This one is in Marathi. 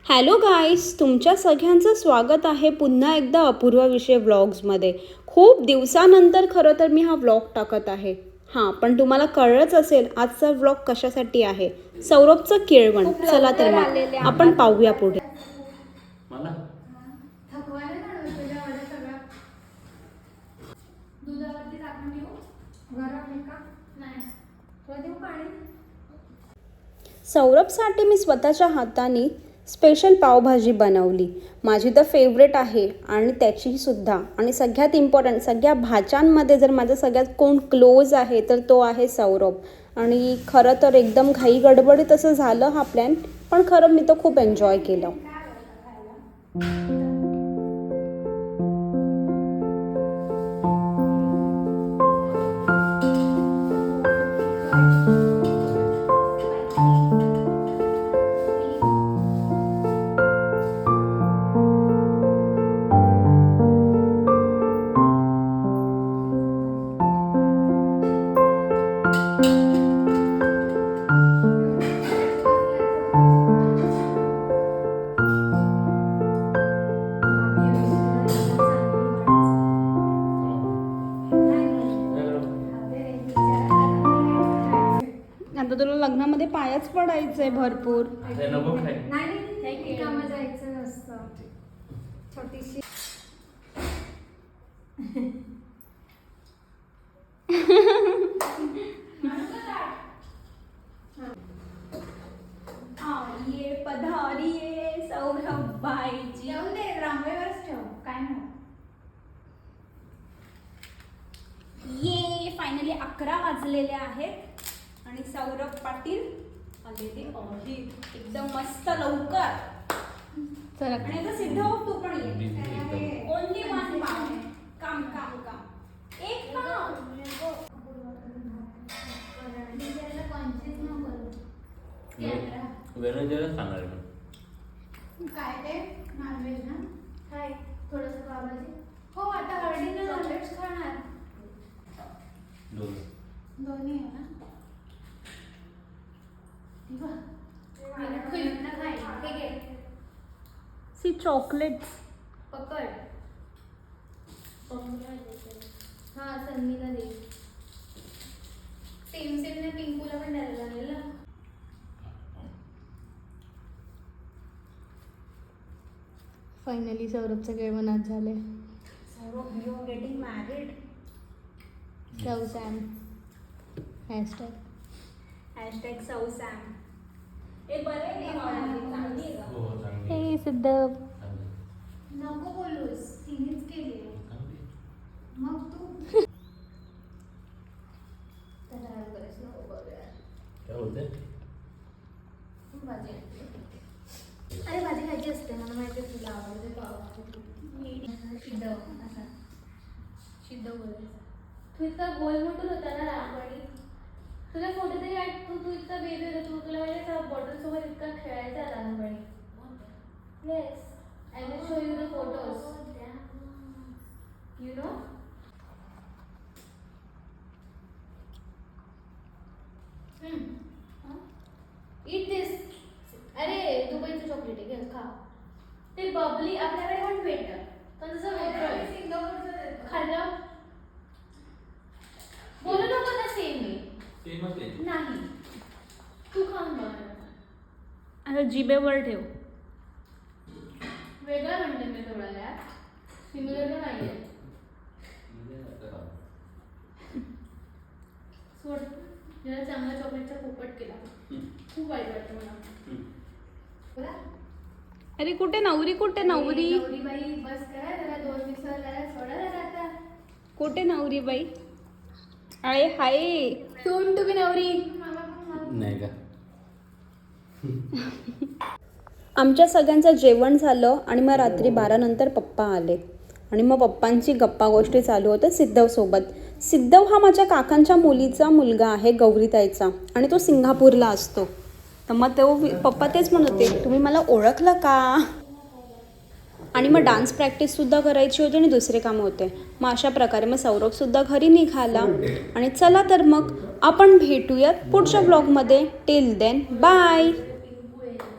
हॅलो गाईस, तुमच्या सगळ्यांचं स्वागत आहे पुन्हा एकदा अपूर्व विषय व्लॉग्समध्ये. खूप दिवसानंतर खरं तर मी हा व्लॉग टाकत आहे. हां, पण तुम्हाला कळलंच असेल आजचा व्लॉग कशासाठी आहे. सौरभचं केळवण. चला तर मग आपण पाहूया पुढे. सौरभसाठी मी स्वतःच्या हाताने स्पेशल पावभाजी बनवली. माझी तर फेवरेट आहे आणि त्याचीही सुद्धा. आणि सगळ्यात इम्पॉर्टंट, सगळ्या भाच्यांमध्ये जर माझा सगळ्यात कोण क्लोज आहे तर तो आहे सौरभ. आणि खरं तर एकदम घाई गडबडीत असं झालं हा प्लॅन, पण खरं मी तो खूप एन्जॉय केलं. आता तुला लग्नामध्ये पायाच पडायचंय भरपूर. छोटीशी ये पधारी ये सौरभ बाईची. येऊन दे, रांगेवरच ठेव, काय नाही. ये फायनली 11 वाजलेले आहेत आणि सौरभ पाटील आलेले आहेत एकदम मस्त लवकर. चला आणि आता सिद्ध हो, तू पण ये. ओनली वन काम काम काम एक काम. काय ते नॉनव्हेज ना, काय थोडंसं पावभाजी. हो, आता हळदीनं नॉनव्हेज खाणार. दोन्ही आहे ना. सी चॉकलेट्स पकड. हा, सन्नीला दे. सेम सेम ने पिंकूला पण द्यायला लागेल ना. फायनली सौरभचं केळवण आज झाले. Saurabh, you are getting married. Sam hashtag hashtag Sausam. हे बरे आहे का? चांगली आहे का? हे सिद्ध. नको बोलूस, तिनेच केली. मग तू भाजी. अरे भाजी खायची असते, मला माहिती आहे तुला आवडते पाव. शिद्ध असा शिद्ध बोलायचा. तू इतका गोल मोठून होता ना लहानपणी. तुला फोटो तरी तू इतका बेबी होता. तुला म्हणजे बॉटल सोबत इतका खेळायचा लहानपणी. Yes, I will show you the photos. You know. Eat this. अरे दुबईचं चॉकलेट आहे, घे खा. ते बबली आपल्याकडे पण भेटतं, पण तसं वेगळं खाल्लं. बोलू नको ना, सेम आहे. नाही, तू खाऊन बघ. आता जिभेवर ठेव. वेगळं म्हणते मी थोडा, सिमिलर तर नाही आहे. सोड, जरा चांगला चॉकलेटचा पोपट केला. खूप वाईट वाटतं मला. बोला. अरे कुठे नवरी, कुठे नवरी? नवरी बाई बस करा जरा, 2 मिनिटं जरा सोडा जरा. आता कुठे नवरी बाई? अरे हाय, सोन तुम्ही नवरी नाही का? आमच्या सगळ्यांचं जेवण झालं आणि मग रात्री 12 नंतर पप्पा आले आणि मग पप्पांची गप्पा गोष्टी चालू होत्या सिद्धवसोबत. सिद्धव हा माझ्या काकांच्या मुलीचा मुलगा आहे, गौरीताईचा, आणि तो सिंगापूरला असतो. तर मग तो पप्पा तेच म्हणत होते, तुम्ही मला ओळखलं का? आणि मग डान्स प्रॅक्टिससुद्धा करायची होती आणि दुसरे कामं होते. मग अशा प्रकारे मग सौरभसुद्धा घरी निघाला. आणि चला तर मग आपण भेटूयात पुढच्या ब्लॉगमध्ये. Till then bye.